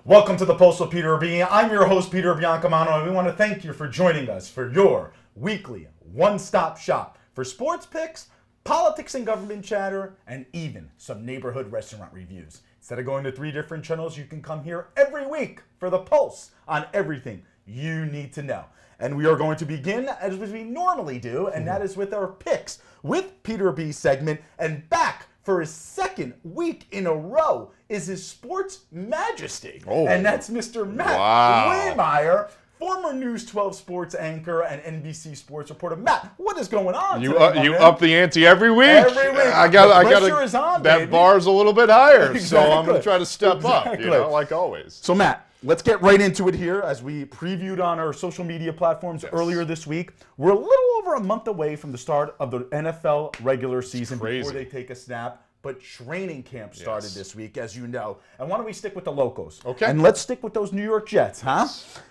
Welcome to the Pulse of Peter B. I'm your host, Peter Biancamano, and we want to thank you for joining us for your weekly one-stop shop for sports picks, politics and government chatter, and even some neighborhood restaurant reviews. Instead of going to 3 different channels, you can come here every week for the Pulse on everything you need to know. And we are going to begin as we normally do, and that is with our picks with Peter B segment. And back for his second week in a row is his sports majesty. And that's Mr. Matt Waymeyer, former News 12 sports anchor and NBC sports reporter. Matt, what is going on today, you up the ante every week. Every week. I got pressure is on, that baby. Bar's a little bit higher, Exactly. so I'm going to try to step up, like always. So Matt, let's get right into it here as we previewed on our social media platforms earlier this week. We're a little over a month away from the start of the NFL regular season before they take a snap. But training camp started this week, as you know. And why don't we stick with the locals? Okay. And let's stick with those New York Jets, huh?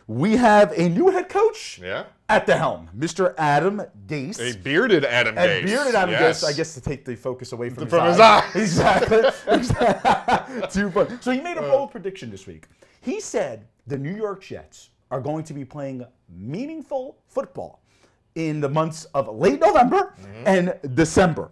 We have a new head coach at the helm, Mr. Adam Gase. A bearded Adam Gase. A bearded Adam Gase, I guess, to take the focus away from his eyes. Exactly. Too funny. So he made a bold prediction this week. He said the New York Jets are going to be playing meaningful football in the months of late November and December.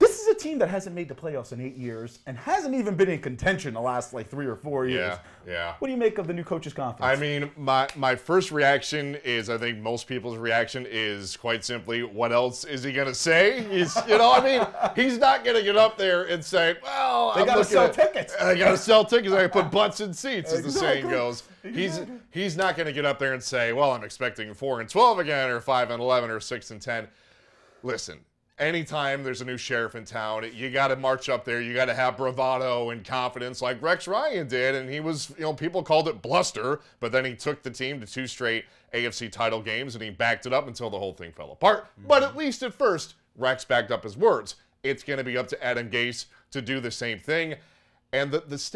This is a team that hasn't made the playoffs in 8 years and hasn't even been in contention the last 3 or 4 years. Yeah. What do you make of the new coach's confidence? I mean, my first reaction is, I think most people's reaction is quite simply, what else is he going to say? He's not going to get up there and say, well, they got to sell tickets. I got to sell tickets. I put butts in seats, as the saying goes. He's not going to get up there and say, well, I'm expecting 4-12 again, or 5-11, or 6-10. Listen. Anytime there's a new sheriff in town, you got to march up there. You got to have bravado and confidence like Rex Ryan did. And he was, people called it bluster, but then he took the team to 2 straight AFC title games and he backed it up until the whole thing fell apart. But at least at first, Rex backed up his words. It's going to be up to Adam Gase to do the same thing. And the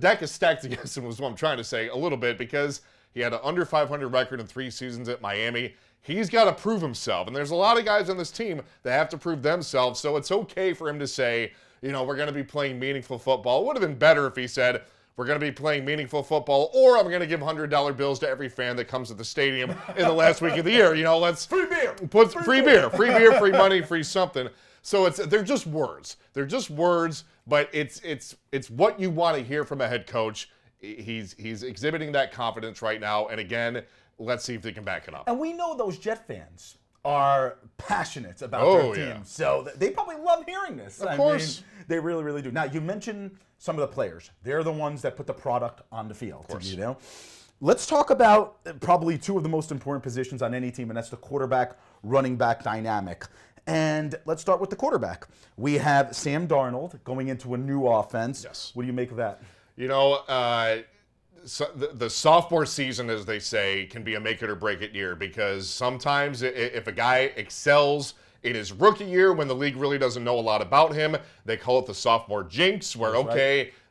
deck is stacked against him, was what I'm trying to say a little bit, because he had an under 500 record in 3 seasons at Miami. He's got to prove himself. And there's a lot of guys on this team that have to prove themselves. So it's okay for him to say, we're going to be playing meaningful football. It would have been better if he said, we're going to be playing meaningful football, or I'm going to give $100 bills to every fan that comes to the stadium in the last week of the year. Let's free beer. Free beer, free money, free something. So they're just words. They're just words, but it's what you want to hear from a head coach. He's exhibiting that confidence right now. And again, let's see if they can back it up. And we know those Jet fans are passionate about their team. So they probably love hearing this. Of course. They really, really do. Now, you mentioned some of the players. They're the ones that put the product on the field. Of course. Let's talk about probably 2 of the most important positions on any team, and that's the quarterback, running back dynamic. And let's start with the quarterback. We have Sam Darnold going into a new offense. Yes. What do you make of that? So the sophomore season, as they say, can be a make it or break it year, because sometimes if a guy excels in his rookie year when the league really doesn't know a lot about him, they call it the sophomore jinx, where,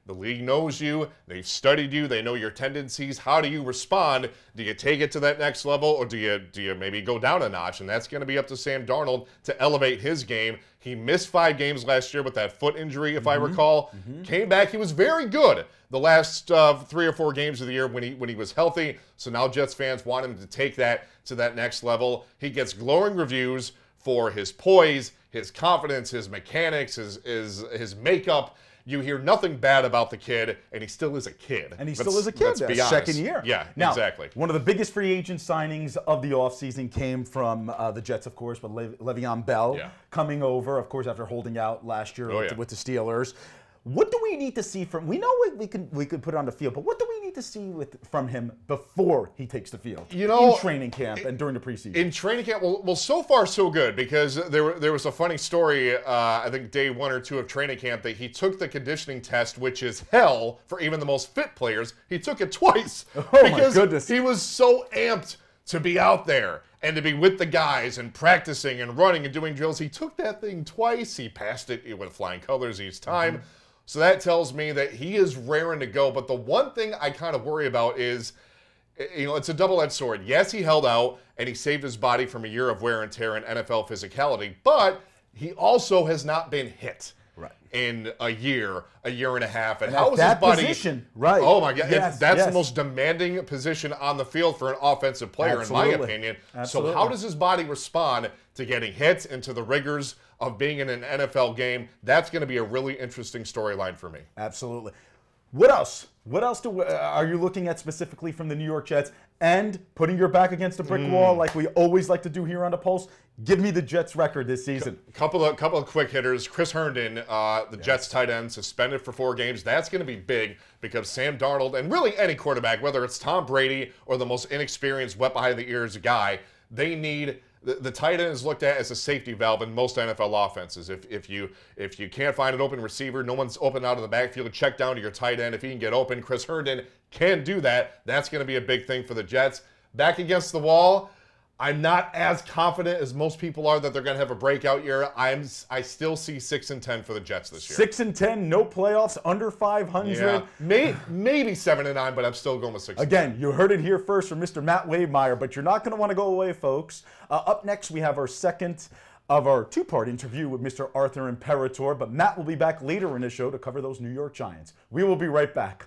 the league knows you, they've studied you, they know your tendencies. How do you respond? Do you take it to that next level, or do you maybe go down a notch? And that's going to be up to Sam Darnold to elevate his game. He missed 5 games last year with that foot injury, if I recall. Came back, he was very good the last 3 or 4 games of the year when he was healthy. So now Jets fans want him to take that to that next level. He gets glowing reviews for his poise, his confidence, his mechanics, his makeup. You hear nothing bad about the kid, and he still is a kid. And he still is a kid. Let's be honest. Second year. Yeah, now, exactly. One of the biggest free agent signings of the offseason came from the Jets, of course, with Le'Veon Bell coming over, of course, after holding out last year with the Steelers. What do we need to see from? We know we could put it on the field, but what do we need to see from him before he takes the field? In training camp and during the preseason. In training camp, well, so far so good, because there was a funny story. I think day 1 or 2 of training camp that he took the conditioning test, which is hell for even the most fit players. He took it twice because my goodness. He was so amped to be out there and to be with the guys and practicing and running and doing drills. He took that thing twice. He passed it with flying colors each time. So that tells me that he is raring to go. But the one thing I kind of worry about is, it's a double-edged sword. Yes, he held out and he saved his body from a year of wear and tear and NFL physicality, but he also has not been hit. Right. in a year and a half. And at how is that his body? position, right? Oh my God, Yes, that's yes. the most demanding position on the field for an offensive player, Absolutely. in my opinion. Absolutely. So how does his body respond to getting hit and to the rigors of being in an NFL game? That's going to be a really interesting storyline for me. Absolutely. What else? What else are you looking at specifically from the New York Jets? And putting your back against a brick wall, like we always like to do here on the Pulse, give me the Jets' record this season. Couple of quick hitters. Chris Herndon, the Jets tight end, suspended for 4 games. That's going to be big because Sam Darnold, and really any quarterback, whether it's Tom Brady or the most inexperienced, wet behind the ears guy, they need. The tight end is looked at as a safety valve in most NFL offenses. If you can't find an open receiver, no one's open out of the backfield, check down to your tight end. If he can get open, Chris Herndon can do that. That's going to be a big thing for the Jets. Back against the wall, I'm not as confident as most people are that they're going to have a breakout year. I still see 6-10 for the Jets this year. 6-10, no playoffs, under 500. Yeah. Maybe 7-9, but I'm still going with 6. Again, you heard it here first from Mr. Matt Wademeyer, but you're not going to want to go away, folks. Up next, we have our second of our 2-part interview with Mr. Arthur Imperator, but Matt will be back later in the show to cover those New York Giants. We will be right back.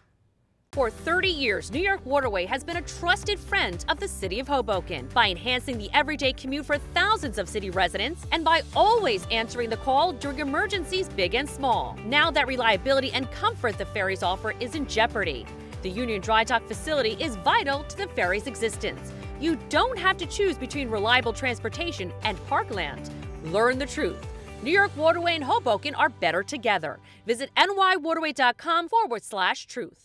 For 30 years, New York Waterway has been a trusted friend of the city of Hoboken by enhancing the everyday commute for thousands of city residents and by always answering the call during emergencies big and small. Now that reliability and comfort the ferries offer is in jeopardy. The Union Dry Dock facility is vital to the ferry's existence. You don't have to choose between reliable transportation and parkland. Learn the truth. New York Waterway and Hoboken are better together. Visit nywaterway.com/truth.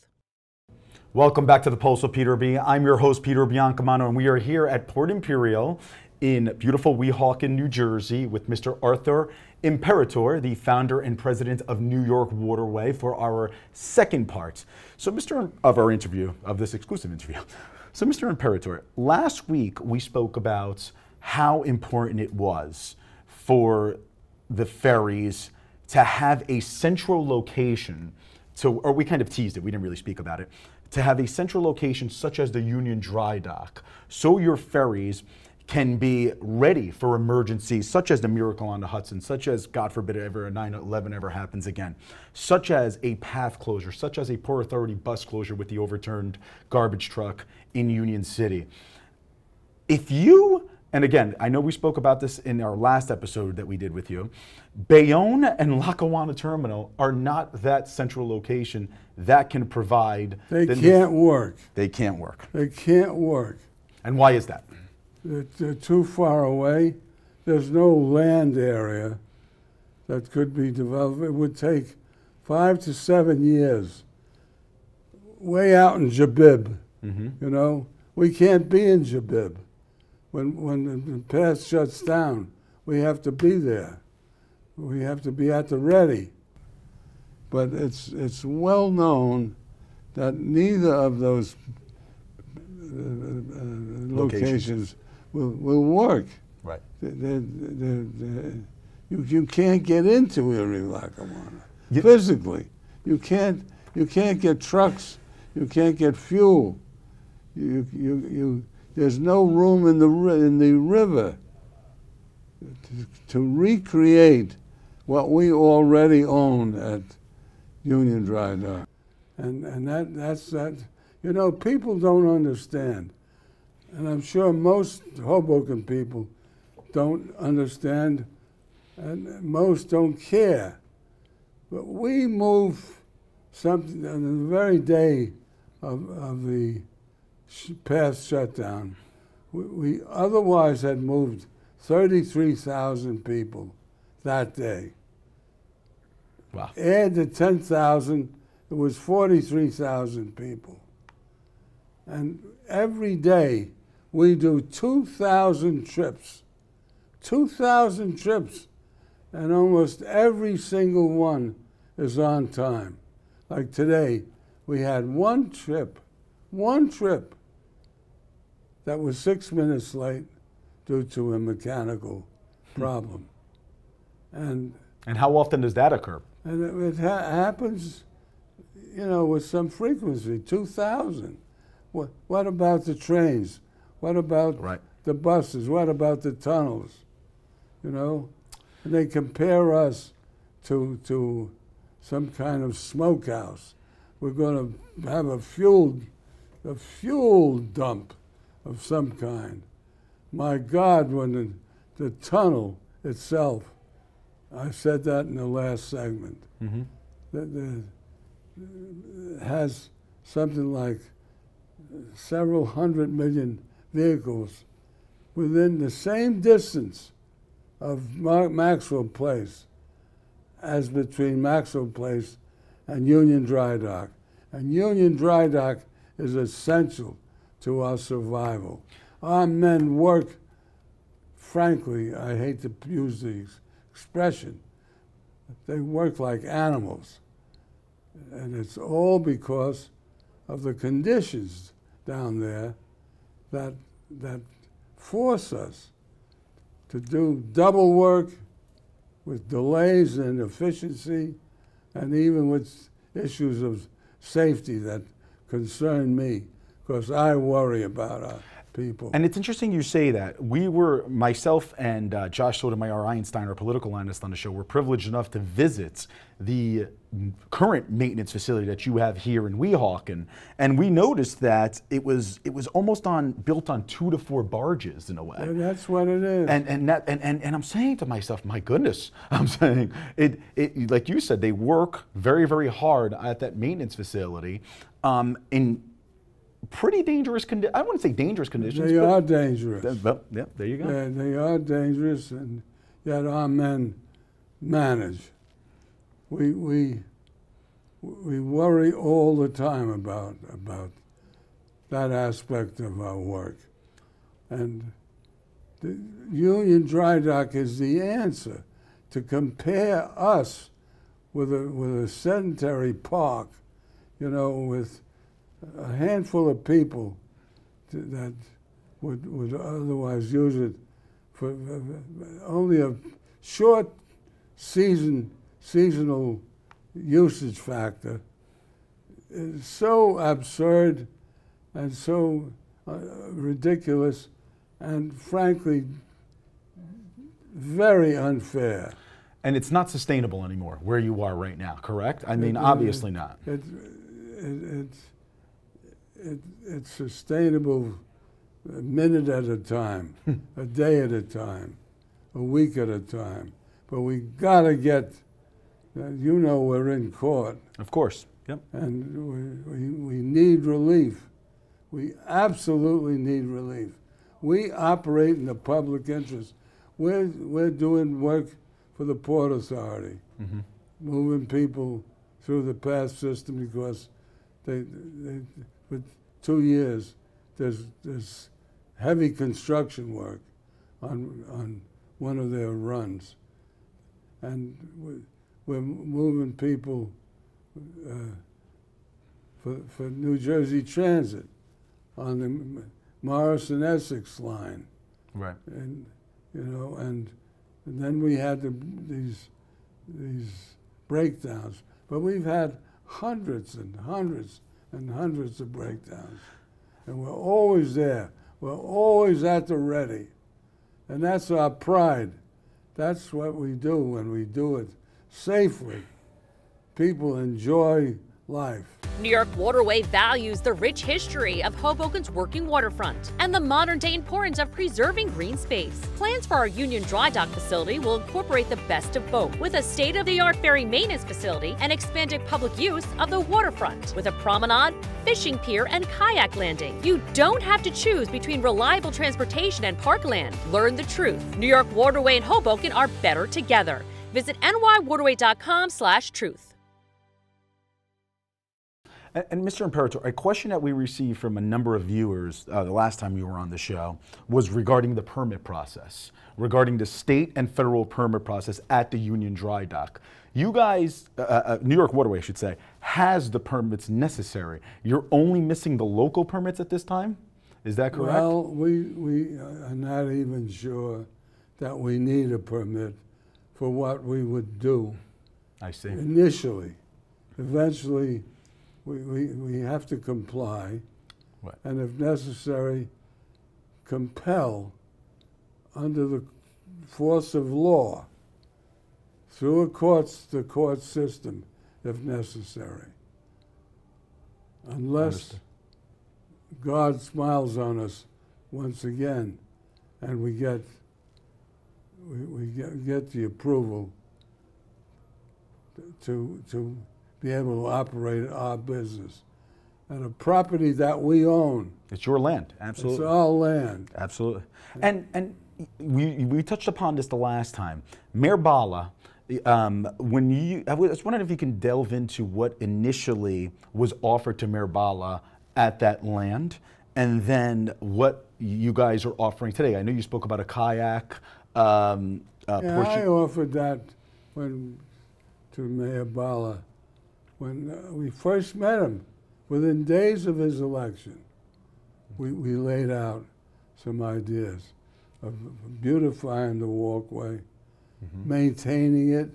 Welcome back to the Pulse of Peter B. I'm your host, Peter Biancamano, and we are here at Port Imperial in beautiful Weehawken, New Jersey, with Mr. Arthur Imperator, the founder and president of New York Waterway, for our second part. So, of our interview, of this exclusive interview. So, Mr. Imperator, last week we spoke about how important it was for the ferries to have a central location, or we kind of teased it, we didn't really speak about it, to have a central location such as the Union Dry Dock, so your ferries can be ready for emergencies such as the Miracle on the Hudson, such as, God forbid, ever a 9/11 ever happens again, such as a path closure, such as a Port Authority bus closure with the overturned garbage truck in Union City. And again, I know we spoke about this in our last episode that we did with you, Bayonne and Lackawanna Terminal are not that central location that can provide. They can't work. They can't work. They can't work. And why is that? They're too far away. There's no land area that could be developed. It would take 5 to 7 years. Way out in Jabib, you know, we can't be in Jabib. When the path shuts down, we have to be there. We have to be at the ready. But it's well known that neither of those locations will work. Right. You can't get into Erie Lackawanna physically. You can't get trucks. You can't get fuel. There's no room in the river to recreate what we already own at Union Dry Dock. And that's that. You know, people don't understand. And I'm sure most Hoboken people don't understand, and most don't care. But we move something on the very day of the path shutdown. We otherwise had moved 33,000 people that day. Wow. Add the 10,000, it was 43,000 people. And every day we do 2,000 trips. 2,000 trips. And almost every single one is on time. Like today, we had one trip that was 6 minutes late due to a mechanical problem. And how often does that occur? And it happens, you know, with some frequency, 2,000. What about the trains? What about the buses? What about the tunnels? You know? And they compare us to some kind of smokehouse. We're going to have a fuel dump of some kind. My God, when the tunnel itself, I said that in the last segment, that has something like several 100 million vehicles within the same distance of Maxwell Place as between Maxwell Place and Union Dry Dock. And Union Dry Dock is essential to our survival. Our men work, frankly, I hate to use the expression, they work like animals. And it's all because of the conditions down there that force us to do double work with delays in efficiency and even with issues of safety that concern me, because I worry about our people. And it's interesting you say that. We were, myself and Josh Sotomayor Einstein, our political analyst on the show, were privileged enough to visit the current maintenance facility that you have here in Weehawken, and we noticed that it was almost built on 2 to 4 barges in a way. And that's what it is. And I'm saying to myself, my goodness, I'm saying it like you said, they work very, very hard at that maintenance facility in pretty dangerous conditions. I wouldn't say dangerous conditions. They are dangerous. Well, yeah, there you go. Yeah, they are dangerous, and yet our men manage. We worry all the time about that aspect of our work. And the Union Dry Dock is the answer. To compare us with a sedentary park, you know, with a handful of people that would otherwise use it for only a short seasonal usage factor, is so absurd and so ridiculous and frankly very unfair. And it's not sustainable anymore where you are right now, correct? I mean, obviously not. It's sustainable a minute at a time, a day at a time, a week at a time. But we gotta get, you know, we're in court. Of course, yep. And we need relief. We absolutely need relief. We operate in the public interest. We're doing work for the Port Authority, moving people through the pass system because they for 2 years there's heavy construction work on one of their runs, and we're moving people for New Jersey Transit on the Morrison-Essex line, right? And you know, and then we had these breakdowns, but we've had hundreds and hundreds and hundreds of breakdowns, and we're always there. We're always at the ready, and that's our pride. That's what we do when we do it safely. People enjoy life. New York Waterway values the rich history of Hoboken's working waterfront and the modern-day importance of preserving green space. Plans for our Union Dry Dock facility will incorporate the best of both, with a state-of-the-art ferry maintenance facility and expanded public use of the waterfront, with a promenade, fishing pier, and kayak landing. You don't have to choose between reliable transportation and parkland. Learn the truth. New York Waterway and Hoboken are better together. Visit nywaterway.com/truth. And Mr. Imperator, a question that we received from a number of viewers the last time you were on the show was regarding the permit process, regarding the state and federal permit process at the Union Dry Dock. You guys, New York Waterway, I should say, has the permits necessary. You're only missing the local permits at this time? Is that correct? Well, we are not even sure that we need a permit for what we would do. I see. Initially. Eventually, we have to comply, right, and if necessary, compel under the force of law through the court system if necessary. Unless God smiles on us once again and we get the approval to be able to operate our business. And a property that we own. It's your land, absolutely. It's our land. Absolutely. And we touched upon this the last time. Mayor Bala, I was wondering if you can delve into what initially was offered to Mayor Bala at that land, and then what you guys are offering today. I know you spoke about a kayak. Yeah, I offered that to Mayor Bala when we first met him. Within days of his election, we laid out some ideas of beautifying the walkway, maintaining it,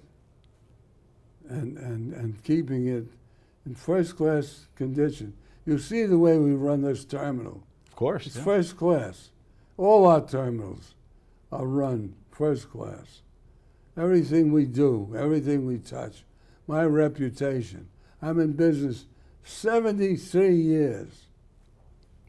and keeping it in first-class condition. You see the way we run this terminal. Of course. It's first class. All our terminals are run first class. Everything we do, everything we touch, my reputation. I'm in business 73 years.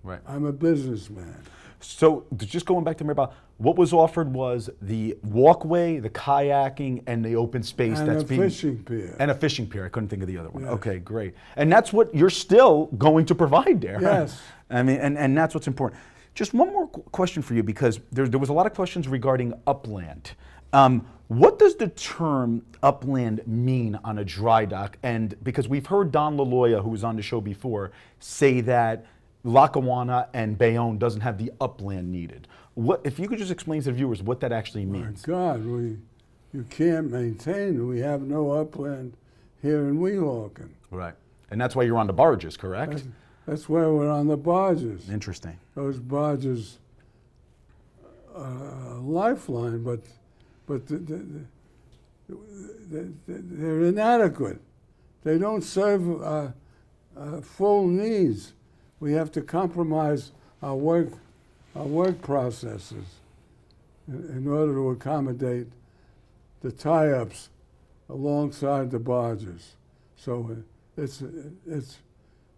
Right. I'm a businessman. So just going back to Mayor Bala, what was offered was the walkway, the kayaking, and the open space And that's a being fishing pier. And a fishing pier. I couldn't think of the other one. Yes. Okay, great. And that's what you're still going to provide there. Yes. I mean, and that's what's important. Just one more question for you, because there was a lot of questions regarding upland. What does the term upland mean on a dry dock? And because we've heard Don LaLoya, who was on the show before, say that Lackawanna and Bayonne doesn't have the upland needed. What, if you could just explain to the viewers what that actually means? My God, you can't maintain. We have no upland here in Weehawken. Right. And that's why you're on the barges, correct? That's why we're on the barges. Interesting. Those barges are a lifeline, but they're inadequate. They don't serve full needs. We have to compromise our work processes in order to accommodate the tie-ups alongside the barges. So it's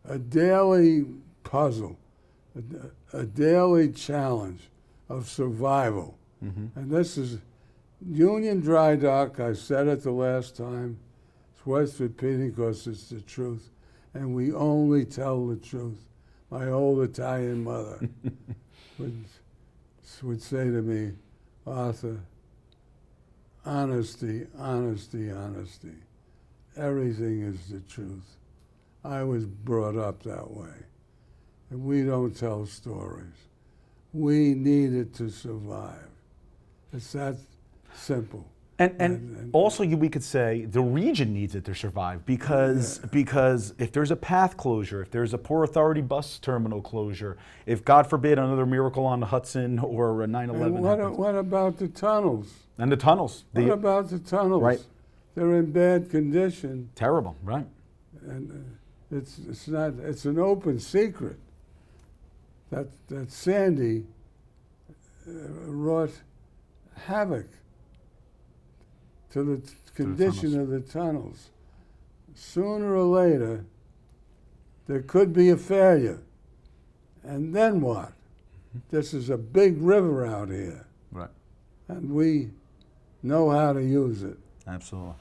a daily puzzle, a daily challenge of survival. And this is Union Dry Dock. I said it the last time. It's worth repeating because it's the truth. And we only tell the truth. My old Italian mother would say to me, Arthur, honesty, honesty, honesty. Everything is the truth. I was brought up that way. And we don't tell stories. We need it to survive. It's that simple. And also we could say the region needs it to survive because if there's a path closure, if there's a Port Authority bus terminal closure, if God forbid another miracle on the Hudson or a 9/11 happens. What about the tunnels? And the tunnels. What about the tunnels? Right. They're in bad condition. Terrible, right? And it's an open secret that Sandy wrought havoc to the condition of the tunnels. Sooner or later, there could be a failure. And then what? This is a big river out here. Right. And we know how to use it. Absolutely.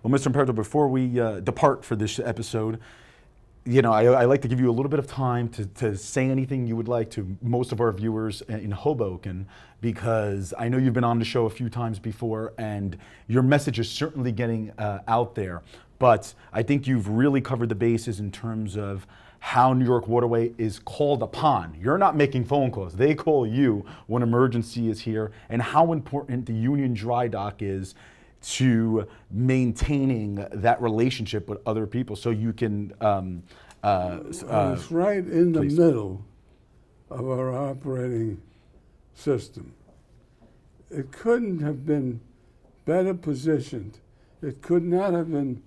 Well, Mr. Imperto, before we depart for this episode, I like to give you a little bit of time to say anything you would like to most of our viewers in Hoboken, because I know you've been on the show a few times before and your message is certainly getting out there. But I think you've really covered the bases in terms of how New York Waterway is called upon. You're not making phone calls. They call you when emergency is here, and how important the Union Dry Dock is to maintaining that relationship with other people, so you can. It's right in the middle of our operating system. It couldn't have been better positioned. It could not have been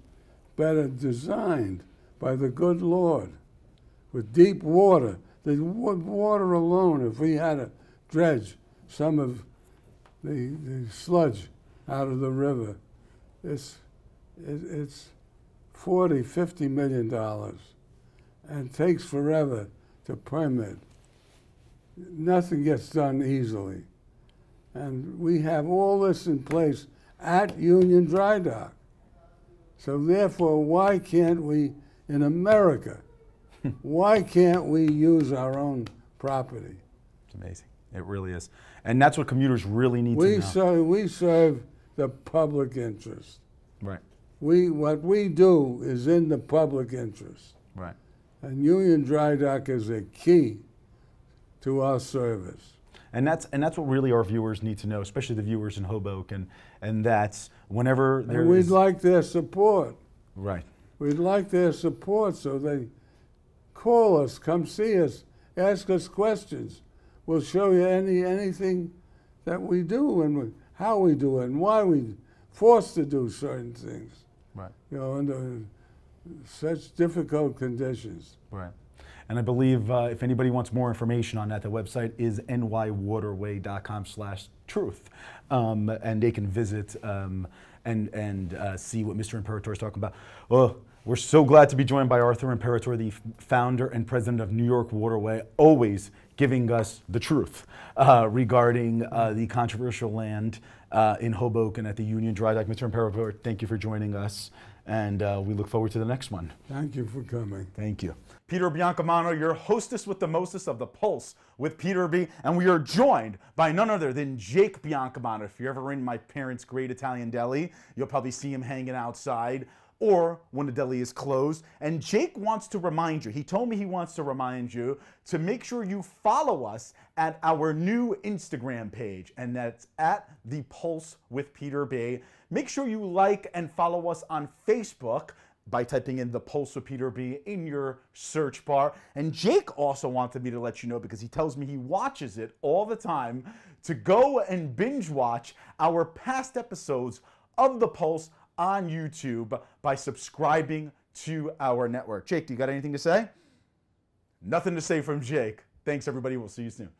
better designed by the good Lord. With deep water, the water alone, if we had to dredge some of the sludge out of the river, it's $40, $50 million, and takes forever to permit. Nothing gets done easily. And we have all this in place at Union Dry Dock. So therefore, why can't we, in America, why can't we use our own property? It's amazing. It really is. And that's what commuters really need to know. We serve the public interest. Right. What we do is in the public interest. Right. And Union Dry Dock is a key to our service. And that's what really our viewers need to know, especially the viewers in Hoboken. And that's whenever there and we'd is, like their support. right. We'd like their support, so they call us, come see us, ask us questions. We'll show you anything that we do and how we do it and why we forced to do certain things. Right. You know, under such difficult conditions. Right. And I believe if anybody wants more information on that, the website is nywaterway.com/truth. And they can visit and see what Mr. Imperator is talking about. Oh, we're so glad to be joined by Arthur Imperator, the founder and president of New York Waterway, always giving us the truth regarding the controversial land in Hoboken at the Union Dry Dock. Mr. Imperator, thank you for joining us, and we look forward to the next one. Thank you for coming. Thank you. Peter Biancamano, your hostess with the mostest of the Pulse with Peter B. And we are joined by none other than Jake Biancamano. If you're ever in my parents' great Italian deli, you'll probably see him hanging outside or when the deli is closed. And Jake wants to remind you, he told me he wants to remind you to make sure you follow us at our new Instagram page, and that's at The Pulse with Peter B. Make sure you like and follow us on Facebook by typing in The Pulse with Peter B in your search bar. And Jake also wanted me to let you know, because he tells me he watches it all the time, to go and binge watch our past episodes of The Pulse on YouTube by subscribing to our network. Jake, do you got anything to say? Nothing to say from Jake. Thanks, everybody. We'll see you soon.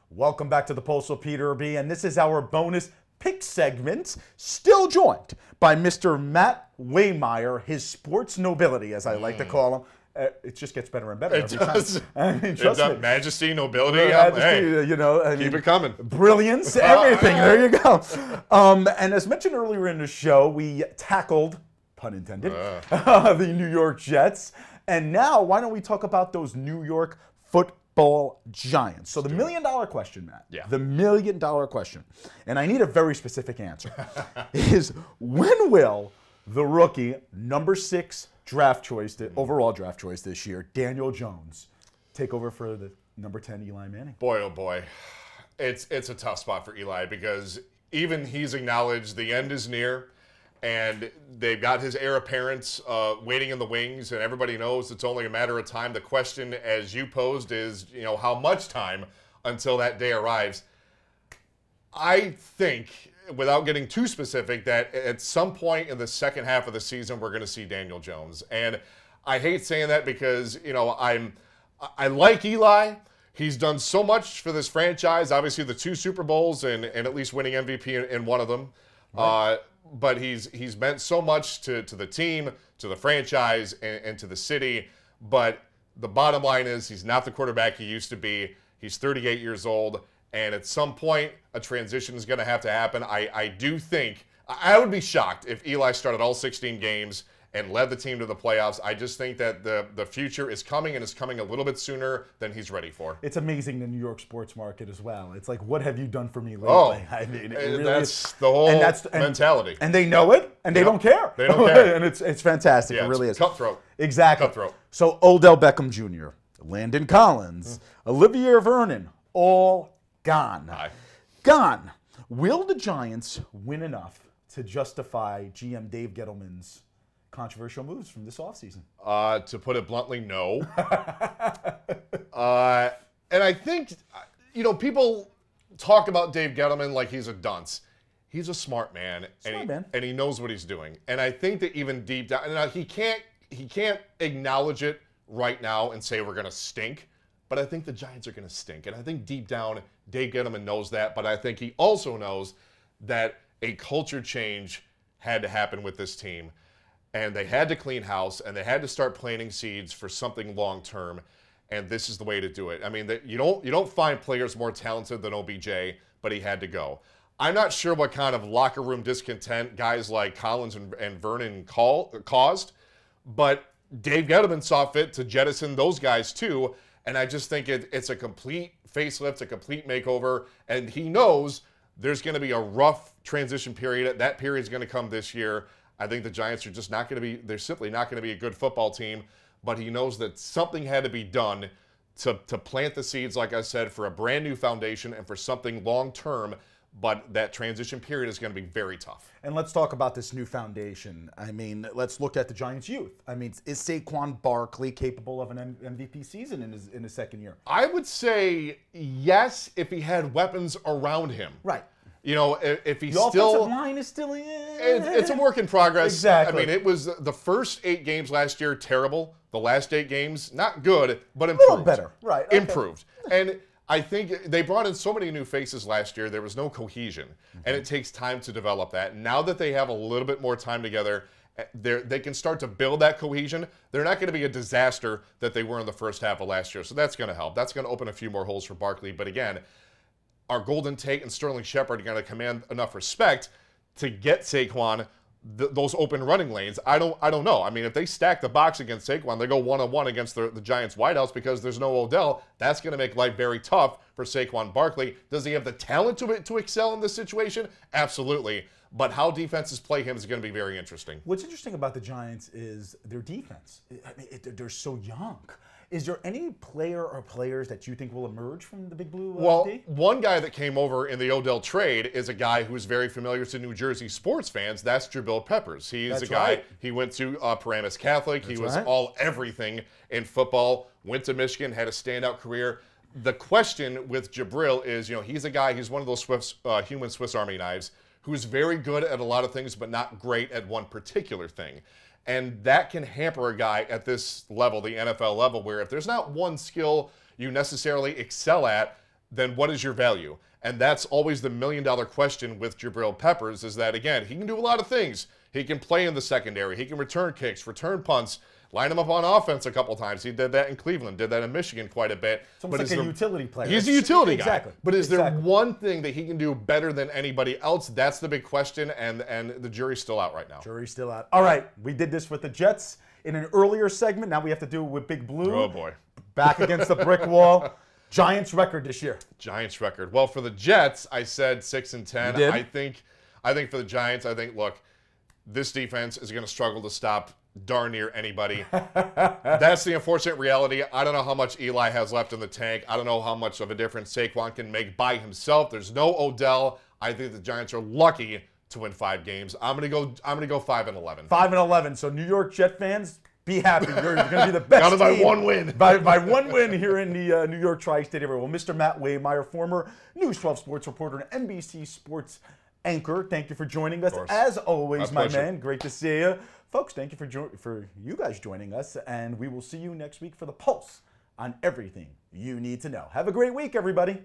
Welcome back to The Pulse with Peter B, and this is our bonus pick segment, still joined by Mr. Matt Waymeyer, his sports nobility, as I like to call him. It just gets better and better. It does. I mean, trust me. Majesty, nobility, Majesty, hey, you know, I keep mean, it coming. Brilliance, everything. There you go. And as mentioned earlier in the show, we tackled, pun intended, the New York Jets. And now, why don't we talk about those New York Football Giants? So the $1 million question, Matt. Yeah. The $1 million question, and I need a very specific answer, is when will the rookie number 6 draft choice, overall draft choice this year, Daniel Jones, take over for the number 10 Eli Manning? Boy, oh boy. It's a tough spot for Eli, because even he's acknowledged the end is near, and they've got his heir apparent waiting in the wings, and everybody knows it's only a matter of time. The question, as you posed, is, you know, how much time until that day arrives? I think, without getting too specific, that at some point in the second half of the season, we're going to see Daniel Jones. And I hate saying that because, you know, I like Eli. He's done so much for this franchise. Obviously, the 2 Super Bowls and at least winning MVP in one of them. Right. But he's meant so much to the team, to the franchise, and to the city. But the bottom line is he's not the quarterback he used to be. He's 38 years old. And at some point, a transition is going to have to happen. I do think, I would be shocked if Eli started all 16 games and led the team to the playoffs. I just think that the future is coming, and it's coming a little bit sooner than he's ready for. It's amazing, the New York sports market as well. It's like, what have you done for me lately? Oh, I mean, it really that's is. the whole and mentality. And they know it, and they don't care. They don't care. And it's fantastic. Yeah, it really it's is. cutthroat. Exactly. Cutthroat. So Odell Beckham Jr., Landon Collins, Olivier Vernon, all gone. Aye. Gone. Will the Giants win enough to justify GM Dave Gettleman's controversial moves from this offseason? To put it bluntly, no. And I think, you know, people talk about Dave Gettleman like he's a dunce. He's a smart man, and he knows what he's doing. And I think that even deep down, now he can't acknowledge it right now and say we're going to stink, but I think the Giants are going to stink. And I think deep down, Dave Gettleman knows that, but I think he also knows that a culture change had to happen with this team. and they had to clean house, and they had to start planting seeds for something long term. And this is the way to do it. I mean, you don't find players more talented than OBJ, but he had to go. I'm not sure what kind of locker room discontent guys like Collins and Vernon caused, but Dave Gettleman saw fit to jettison those guys too. And I just think it's a complete facelift, a complete makeover, and he knows there's going to be a rough transition period. That period is going to come this year. I think the Giants are just not going to be, they're simply not going to be a good football team, but he knows that something had to be done to plant the seeds, like I said, for a brand new foundation and for something long term. But that transition period is going to be very tough. And let's talk about this new foundation. I mean, let's look at the Giants' youth. I mean, is Saquon Barkley capable of an MVP season in his second year? I would say yes, if he had weapons around him. Right. You know, if he's the still... The offensive line is still... It's a work in progress. Exactly. I mean, it was the first 8 games last year, terrible. The last 8 games, not good, but improved. A little better. Right. Okay. Improved. And I think they brought in so many new faces last year, there was no cohesion. And it takes time to develop that. Now that they have a little bit more time together, they can start to build that cohesion. They're not going to be a disaster that they were in the first half of last year. So that's going to help. That's going to open a few more holes for Barkley. But again, are Golden Tate and Sterling Shepard going to command enough respect to get Saquon those open running lanes? I don't know. I mean, if they stack the box against Saquon, they go one-on-one against the Giants wideouts because there's no Odell. That's going to make life very tough for Saquon Barkley. Does he have the talent to excel in this situation? Absolutely. But how defenses play him is going to be very interesting. What's interesting about the Giants is their defense. I mean, they're so young. Is there any player or players that you think will emerge from the Big Blue? Well, one guy that came over in the Odell trade is a guy who's very familiar to New Jersey sports fans. That's Jabril Peppers. He's a guy, he went to Paramus Catholic. He was everything in football, went to Michigan, had a standout career. The question with Jabril is, you know, he's a guy, he's one of those human Swiss Army knives who's very good at a lot of things, but not great at one particular thing. And that can hamper a guy at this level, the NFL level, where if there's not one skill you necessarily excel at, then what is your value? And that's always the million-dollar question with Jabril Peppers, is that, again, he can do a lot of things. He can play in the secondary. He can return kicks, return punts, line him up on offense a couple times. He did that in Cleveland, did that in Michigan quite a bit. It's almost like a utility player. He's a utility guy. Exactly. But is there one thing that he can do better than anybody else? That's the big question, and the jury's still out right now. Jury's still out. All right, we did this with the Jets in an earlier segment. Now we have to do it with Big Blue. Oh, boy. Back against the brick wall. Giants record this year. Giants record. Well, for the Jets, I said 6-10. You did? I think for the Giants, look, this defense is going to struggle to stop darn near anybody. That's the unfortunate reality. I don't know how much Eli has left in the tank. I don't know how much of a difference Saquon can make by himself. There's no Odell. I think the Giants are lucky to win 5 games. I'm gonna go 5-11. 5-11. So New York Jet fans, be happy. You're going to be the best Got it by team. one win. By one win here in the New York Tri-State area. Well, Mr. Matt Waymeyer, former News 12 sports reporter and NBC Sports anchor, thank you for joining us. As always, my man. Great to see you. Folks, thank you for you guys joining us, and we will see you next week for The Pulse on everything you need to know. Have a great week, everybody.